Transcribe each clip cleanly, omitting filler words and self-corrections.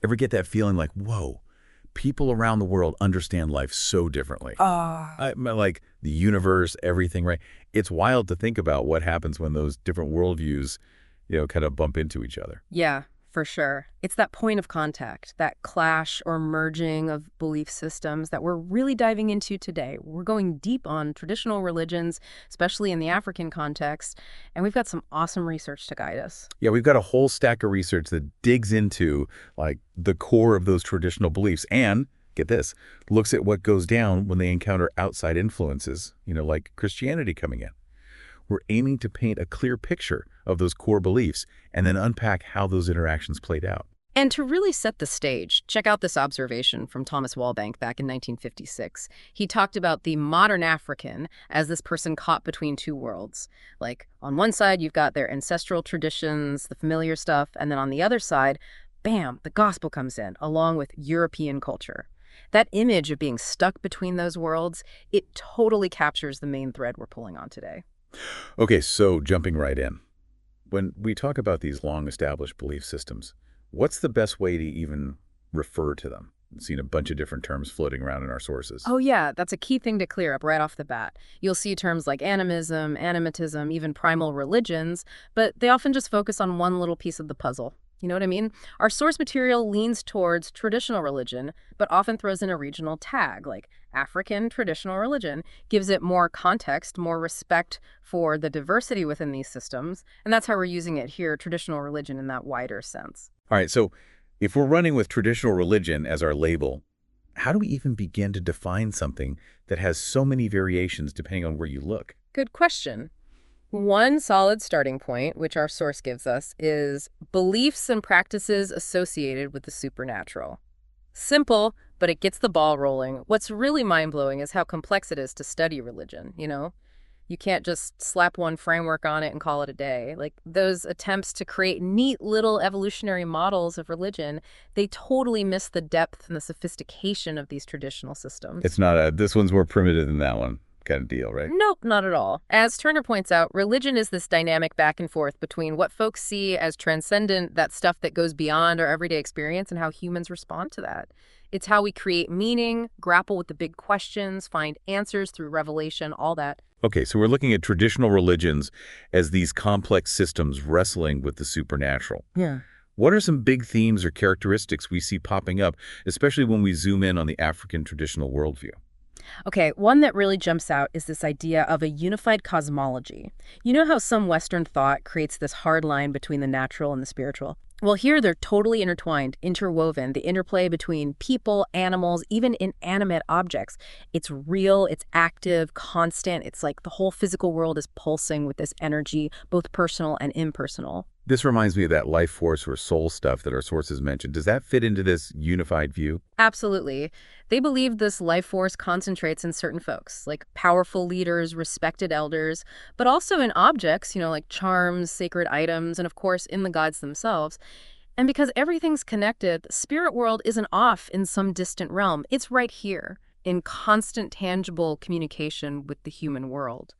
Ever get that feeling like, whoa, people around the world understand life so differently? Like the universe, everything, right? It's wild to think about what happens when those different worldviews, kind of bump into each other. Yeah, for sure. It's that point of contact, that clash or merging of belief systems that we're really diving into today. We're going deep on traditional religions, especially in the African context, and we've got some awesome research to guide us. Yeah, we've got a whole stack of research that digs into like the core of those traditional beliefs and, get this, looks at what goes down when they encounter outside influences, like Christianity coming in. We're aiming to paint a clear picture of those core beliefs and then unpack how those interactions played out. And to really set the stage, check out this observation from Thomas Walbank back in 1956. He talked about the modern African as this person caught between two worlds. Like, on one side, you've got their ancestral traditions, the familiar stuff, and then on the other side, bam, the gospel comes in, along with European culture. That image of being stuck between those worlds, it totally captures the main thread we're pulling on today. Okay, so jumping right in. When we talk about these long-established belief systems, what's the best way to even refer to them? I've seen a bunch of different terms floating around in our sources. Oh yeah, that's a key thing to clear up right off the bat. You'll see terms like animism, animatism, even primal religions, but they often just focus on one little piece of the puzzle. You know what I mean? Our source material leans towards traditional religion, but often throws in a regional tag, like African traditional religion, gives it more context, more respect for the diversity within these systems, and that's how we're using it here, traditional religion in that wider sense. All right, so if we're running with traditional religion as our label, how do we even begin to define something that has so many variations depending on where you look? Good question. One solid starting point, which our source gives us, is beliefs and practices associated with the supernatural. Simple, but it gets the ball rolling. What's really mind-blowing is how complex it is to study religion, You can't just slap one framework on it and call it a day. Like, those attempts to create neat little evolutionary models of religion, they totally miss the depth and the sophistication of these traditional systems. It's not this one's more primitive than that one kind of deal, right? Nope, not at all. As Turner points out, religion is this dynamic back and forth between what folks see as transcendent, that stuff that goes beyond our everyday experience, and how humans respond to that. It's how we create meaning, grapple with the big questions, find answers through revelation, all that. Okay, so we're looking at traditional religions as these complex systems wrestling with the supernatural. Yeah. What are some big themes or characteristics we see popping up, especially when we zoom in on the African traditional worldview? Okay, one that really jumps out is this idea of a unified cosmology. You know how some Western thought creates this hard line between the natural and the spiritual? Well, here they're totally intertwined, interwoven, the interplay between people, animals, even inanimate objects. It's real, it's active, constant. It's like the whole physical world is pulsing with this energy, both personal and impersonal. This reminds me of that life force or soul stuff that our sources mentioned. Does that fit into this unified view? Absolutely. They believe this life force concentrates in certain folks, like powerful leaders, respected elders, but also in objects, like charms, sacred items, and of course in the gods themselves. And because everything's connected, the spirit world isn't off in some distant realm. It's right here, in constant, tangible communication with the human world.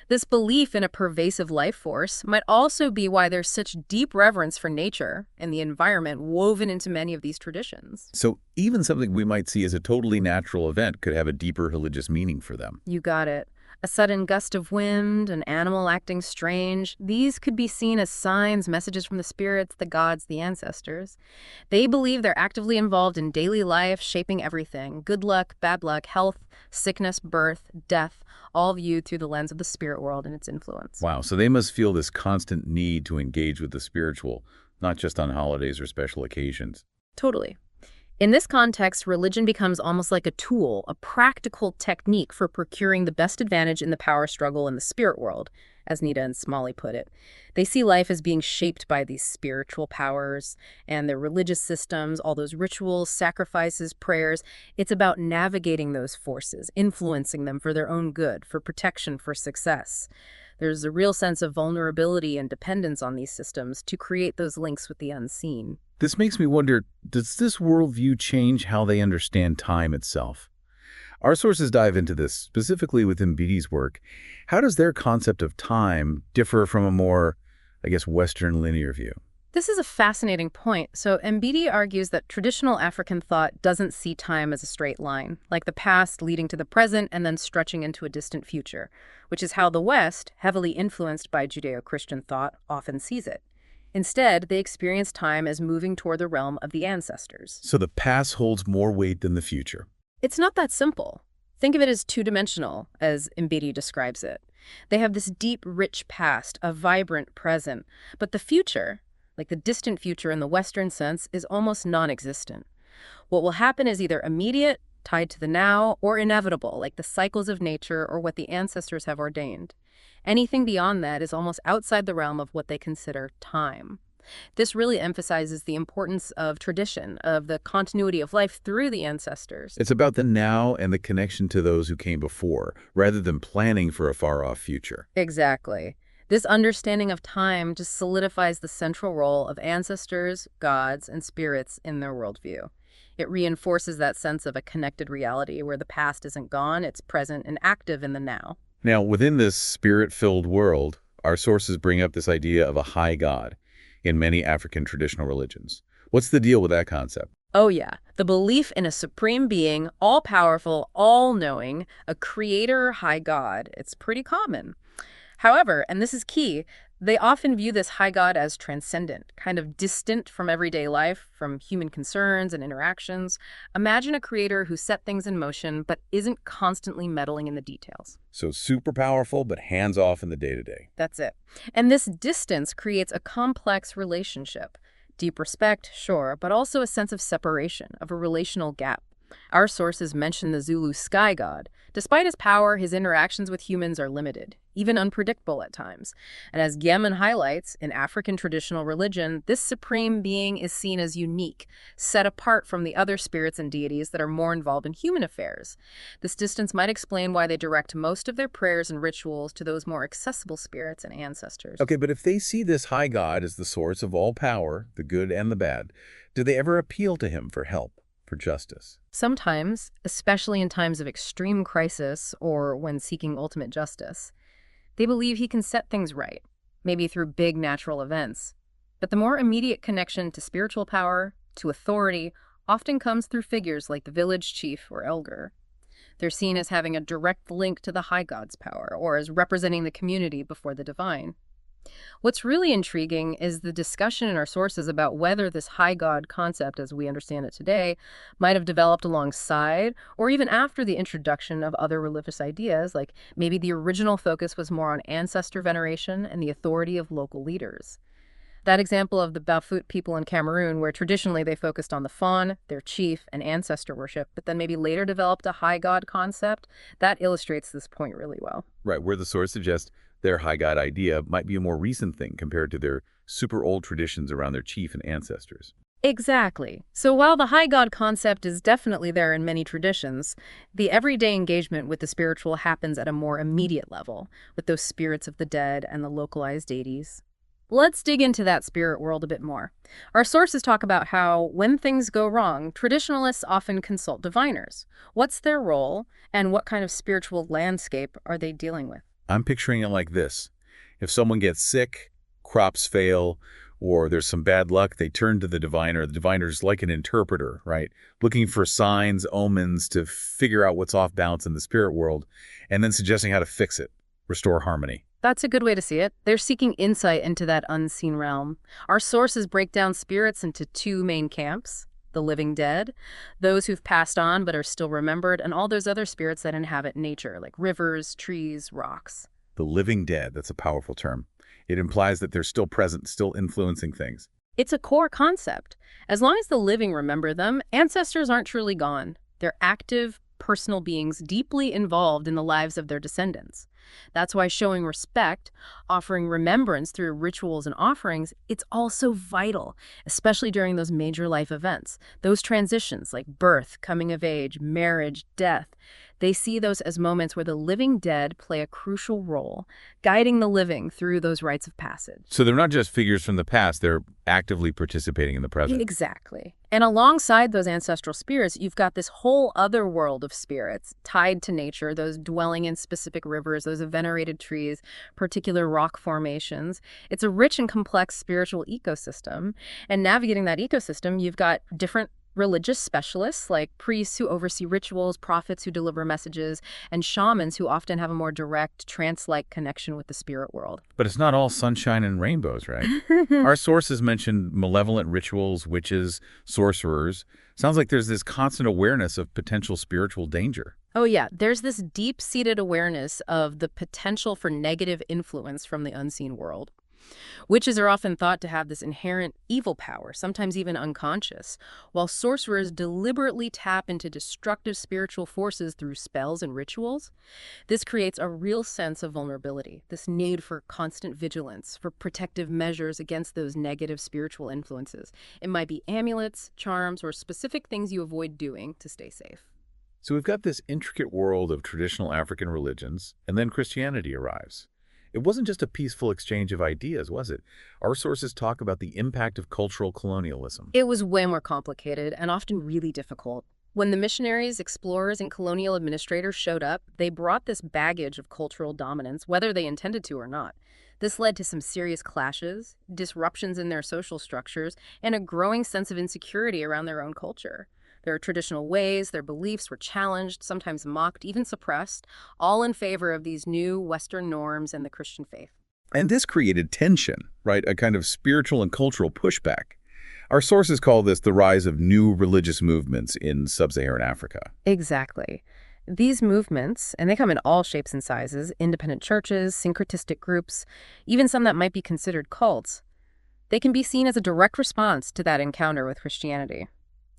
This belief in a pervasive life force might also be why there's such deep reverence for nature and the environment woven into many of these traditions. So even something we might see as a totally natural event could have a deeper religious meaning for them. You got it. A sudden gust of wind, an animal acting strange, these could be seen as signs, messages from the spirits, the gods, the ancestors. They believe they're actively involved in daily life, shaping everything. Good luck, bad luck, health, sickness, birth, death, all viewed through the lens of the spirit world and its influence. Wow, so they must feel this constant need to engage with the spiritual, not just on holidays or special occasions. Totally. In this context, religion becomes almost like a tool, a practical technique for procuring the best advantage in the power struggle in the spirit world, as Nita and Smalley put it. They see life as being shaped by these spiritual powers and their religious systems, all those rituals, sacrifices, prayers. It's about navigating those forces, influencing them for their own good, for protection, for success. There's a real sense of vulnerability and dependence on these systems to create those links with the unseen. This makes me wonder, does this worldview change how they understand time itself? Our sources dive into this, specifically within Beattie's work. How does their concept of time differ from a more, Western linear view? This is a fascinating point. So, Mbidi argues that traditional African thought doesn't see time as a straight line, like the past leading to the present and then stretching into a distant future, which is how the West, heavily influenced by Judeo-Christian thought, often sees it. Instead, they experience time as moving toward the realm of the ancestors. So the past holds more weight than the future. It's not that simple. Think of it as two-dimensional, as Mbidi describes it. They have this deep, rich past, a vibrant present, but the future, like the distant future in the Western sense, is almost non-existent. What will happen is either immediate, tied to the now, or inevitable, like the cycles of nature or what the ancestors have ordained. Anything beyond that is almost outside the realm of what they consider time. This really emphasizes the importance of tradition, of the continuity of life through the ancestors. It's about the now and the connection to those who came before, rather than planning for a far-off future. Exactly. This understanding of time just solidifies the central role of ancestors, gods, and spirits in their worldview. It reinforces that sense of a connected reality where the past isn't gone, it's present and active in the now. Now, within this spirit-filled world, our sources bring up this idea of a high god in many African traditional religions. What's the deal with that concept? Oh yeah, the belief in a supreme being, all-powerful, all-knowing, a creator high god, it's pretty common. However, and this is key, they often view this high god as transcendent, kind of distant from everyday life, from human concerns and interactions. Imagine a creator who set things in motion but isn't constantly meddling in the details. So super powerful, but hands-off in the day-to-day. That's it. And this distance creates a complex relationship. Deep respect, sure, but also a sense of separation, of a relational gap. Our sources mention the Zulu sky god. Despite his power, his interactions with humans are limited, even unpredictable at times. And as Gemin highlights, in African traditional religion, this supreme being is seen as unique, set apart from the other spirits and deities that are more involved in human affairs. This distance might explain why they direct most of their prayers and rituals to those more accessible spirits and ancestors. Okay, but if they see this high god as the source of all power, the good and the bad, do they ever appeal to him for help, for justice? Sometimes, especially in times of extreme crisis or when seeking ultimate justice, they believe he can set things right, maybe through big natural events. But the more immediate connection to spiritual power, to authority, often comes through figures like the village chief or elder. They're seen as having a direct link to the high god's power, or as representing the community before the divine. What's really intriguing is the discussion in our sources about whether this high god concept, as we understand it today, might have developed alongside or even after the introduction of other religious ideas, like maybe the original focus was more on ancestor veneration and the authority of local leaders. That example of the Bafut people in Cameroon, where traditionally they focused on the fawn, their chief, and ancestor worship, but then maybe later developed a high god concept, that illustrates this point really well. Right, where the source suggests their high god idea might be a more recent thing compared to their super old traditions around their chief and ancestors. Exactly. So while the high god concept is definitely there in many traditions, the everyday engagement with the spiritual happens at a more immediate level, with those spirits of the dead and the localized deities. Let's dig into that spirit world a bit more. Our sources talk about how, when things go wrong, traditionalists often consult diviners. What's their role, and what kind of spiritual landscape are they dealing with? I'm picturing it like this. If someone gets sick, crops fail, or there's some bad luck, they turn to the diviner. The diviner's like an interpreter, right? Looking for signs, omens to figure out what's off balance in the spirit world, and then suggesting how to fix it, restore harmony. That's a good way to see it. They're seeking insight into that unseen realm. Our sources break down spirits into two main camps: the living dead, those who've passed on but are still remembered, and all those other spirits that inhabit nature, like rivers, trees, rocks. The living dead, that's a powerful term. It implies that they're still present, still influencing things. It's a core concept. As long as the living remember them, ancestors aren't truly gone. They're active, personal beings deeply involved in the lives of their descendants. That's why showing respect, offering remembrance through rituals and offerings, it's also vital, especially during those major life events. Those transitions like birth, coming of age, marriage, death, They see those as moments where the living dead play a crucial role, guiding the living through those rites of passage. So they're not just figures from the past, they're actively participating in the present. Exactly. And alongside those ancestral spirits, you've got this whole other world of spirits tied to nature, those dwelling in specific rivers, those venerated trees, particular rock formations. It's a rich and complex spiritual ecosystem. And navigating that ecosystem, you've got different religious specialists like priests who oversee rituals, prophets who deliver messages, and shamans who often have a more direct, trance-like connection with the spirit world. But it's not all sunshine and rainbows, right? Our sources mention malevolent rituals, witches, sorcerers. Sounds like there's this constant awareness of potential spiritual danger. Oh yeah, there's this deep-seated awareness of the potential for negative influence from the unseen world. Witches are often thought to have this inherent evil power, sometimes even unconscious, while sorcerers deliberately tap into destructive spiritual forces through spells and rituals. This creates a real sense of vulnerability, this need for constant vigilance, for protective measures against those negative spiritual influences. It might be amulets, charms, or specific things you avoid doing to stay safe. So we've got this intricate world of traditional African religions, and then Christianity arrives. It wasn't just a peaceful exchange of ideas, was it? Our sources talk about the impact of cultural colonialism. It was way more complicated and often really difficult. When the missionaries, explorers, and colonial administrators showed up, they brought this baggage of cultural dominance, whether they intended to or not. This led to some serious clashes, disruptions in their social structures, and a growing sense of insecurity around their own culture. Their traditional ways, their beliefs were challenged, sometimes mocked, even suppressed, all in favor of these new Western norms and the Christian faith. And this created tension, right? A kind of spiritual and cultural pushback. Our sources call this the rise of new religious movements in sub-Saharan Africa. Exactly. These movements, and they come in all shapes and sizes, independent churches, syncretistic groups, even some that might be considered cults, they can be seen as a direct response to that encounter with Christianity.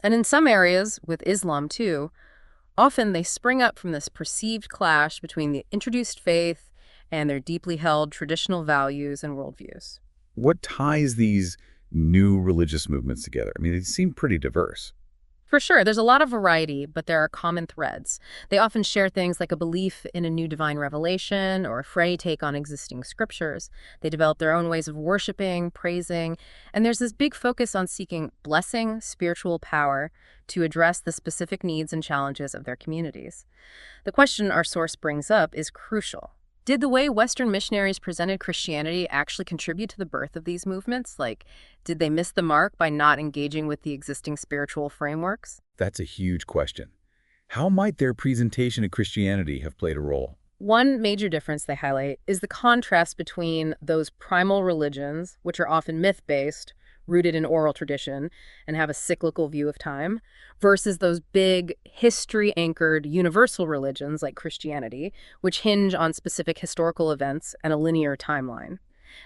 And in some areas, with Islam too, often they spring up from this perceived clash between the introduced faith and their deeply held traditional values and worldviews. What ties these new religious movements together? I mean, they seem pretty diverse. For sure, there's a lot of variety, but there are common threads. They often share things like a belief in a new divine revelation or a fray take on existing scriptures. They develop their own ways of worshiping, praising, and there's this big focus on seeking blessing, spiritual power to address the specific needs and challenges of their communities. The question our source brings up is crucial. Did the way Western missionaries presented Christianity actually contribute to the birth of these movements? Like, did they miss the mark by not engaging with the existing spiritual frameworks? That's a huge question. How might their presentation of Christianity have played a role? One major difference they highlight is the contrast between those primal religions, which are often myth-based, rooted in oral tradition, and have a cyclical view of time, versus those big, history-anchored universal religions like Christianity, which hinge on specific historical events and a linear timeline.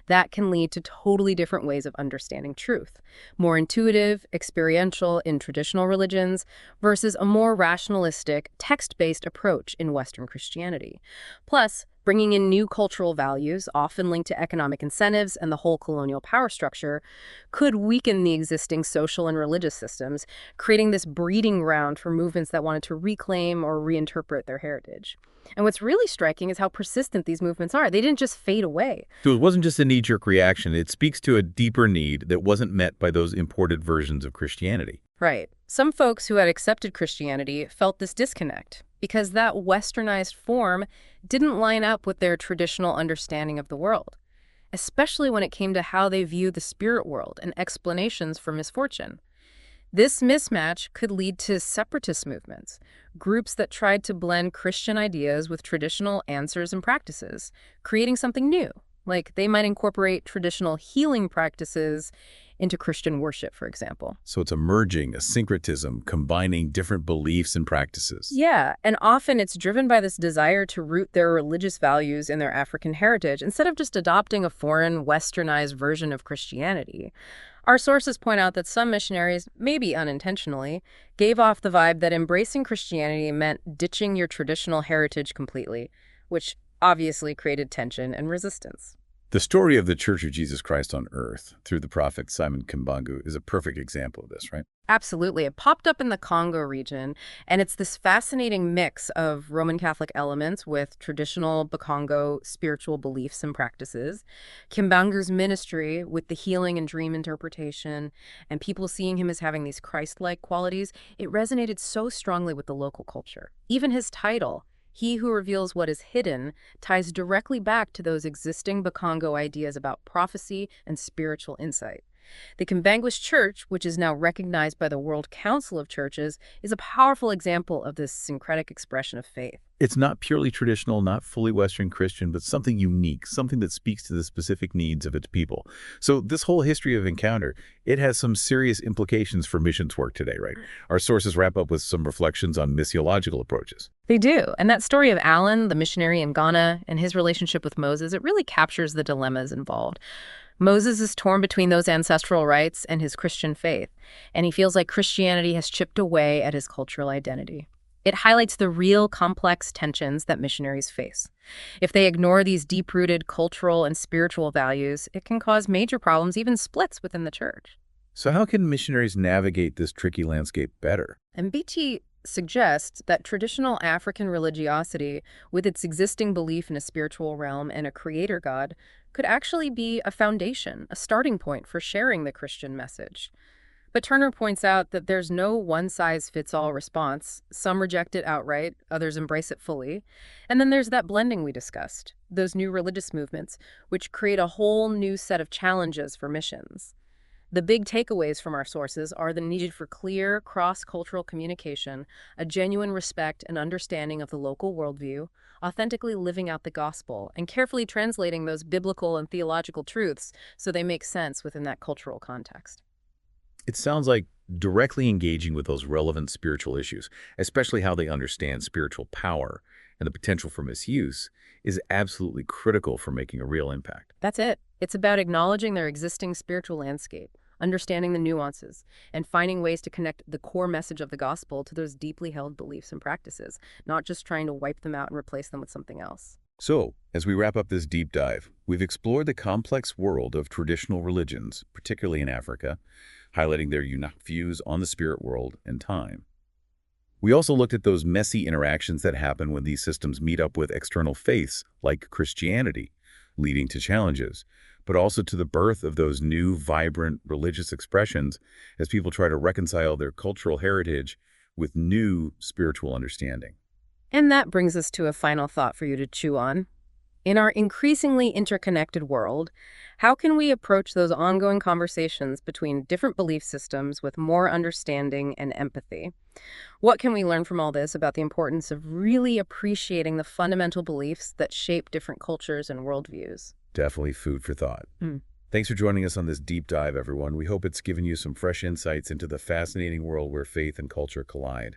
That can lead to totally different ways of understanding truth. More intuitive, experiential in traditional religions versus a more rationalistic, text-based approach in Western Christianity. Plus, bringing in new cultural values, often linked to economic incentives and the whole colonial power structure, could weaken the existing social and religious systems, creating this breeding ground for movements that wanted to reclaim or reinterpret their heritage. And what's really striking is how persistent these movements are. They didn't just fade away. So it wasn't just a knee-jerk reaction. It speaks to a deeper need that wasn't met by those imported versions of Christianity. Right. Some folks who had accepted Christianity felt this disconnect because that westernized form didn't line up with their traditional understanding of the world, especially when it came to how they view the spirit world and explanations for misfortune. This mismatch could lead to separatist movements, groups that tried to blend Christian ideas with traditional answers and practices, creating something new. Like they might incorporate traditional healing practices into Christian worship, for example. So it's a merging, a syncretism, combining different beliefs and practices. Yeah, and often it's driven by this desire to root their religious values in their African heritage instead of just adopting a foreign, westernized version of Christianity. Our sources point out that some missionaries, maybe unintentionally, gave off the vibe that embracing Christianity meant ditching your traditional heritage completely, which obviously created tension and resistance. The story of the Church of Jesus Christ on Earth through the prophet Simon Kimbangu is a perfect example of this, right? Absolutely. It popped up in the Congo region, and it's this fascinating mix of Roman Catholic elements with traditional Bakongo spiritual beliefs and practices, Kimbangu's ministry with the healing and dream interpretation, and people seeing him as having these Christ-like qualities. It resonated so strongly with the local culture. Even his title, He Who Reveals What Is Hidden, ties directly back to those existing Bakongo ideas about prophecy and spiritual insight. The Kimbanguist Church, which is now recognized by the World Council of Churches, is a powerful example of this syncretic expression of faith. It's not purely traditional, not fully Western Christian, but something unique, something that speaks to the specific needs of its people. So this whole history of Encounter, it has some serious implications for missions work today, right? Our sources wrap up with some reflections on missiological approaches. They do. And that story of Alan, the missionary in Ghana, and his relationship with Moses, it really captures the dilemmas involved. Moses is torn between those ancestral rights and his Christian faith, and he feels like Christianity has chipped away at his cultural identity. It highlights the real complex tensions that missionaries face. If they ignore these deep-rooted cultural and spiritual values, it can cause major problems, even splits within the church. So how can missionaries navigate this tricky landscape better? And BT suggests that traditional African religiosity, with its existing belief in a spiritual realm and a creator god, could actually be a foundation, a starting point for sharing the Christian message. But Turner points out that there's no one-size-fits-all response. Some reject it outright, others embrace it fully. And then there's that blending we discussed, those new religious movements, which create a whole new set of challenges for missions. The big takeaways from our sources are the need for clear, cross-cultural communication, a genuine respect and understanding of the local worldview, authentically living out the gospel, and carefully translating those biblical and theological truths so they make sense within that cultural context. It sounds like directly engaging with those relevant spiritual issues, especially how they understand spiritual power and the potential for misuse, is absolutely critical for making a real impact. That's it. It's about acknowledging their existing spiritual landscape, understanding the nuances, and finding ways to connect the core message of the gospel to those deeply held beliefs and practices, not just trying to wipe them out and replace them with something else. So, as we wrap up this deep dive, we've explored the complex world of traditional religions, particularly in Africa, highlighting their unique views on the spirit world and time. We also looked at those messy interactions that happen when these systems meet up with external faiths, like Christianity, leading to challenges, but also to the birth of those new, vibrant religious expressions as people try to reconcile their cultural heritage with new spiritual understanding. And that brings us to a final thought for you to chew on. In our increasingly interconnected world, how can we approach those ongoing conversations between different belief systems with more understanding and empathy? What can we learn from all this about the importance of really appreciating the fundamental beliefs that shape different cultures and worldviews? Definitely food for thought. Hmm. Thanks for joining us on this deep dive, everyone. We hope it's given you some fresh insights into the fascinating world where faith and culture collide.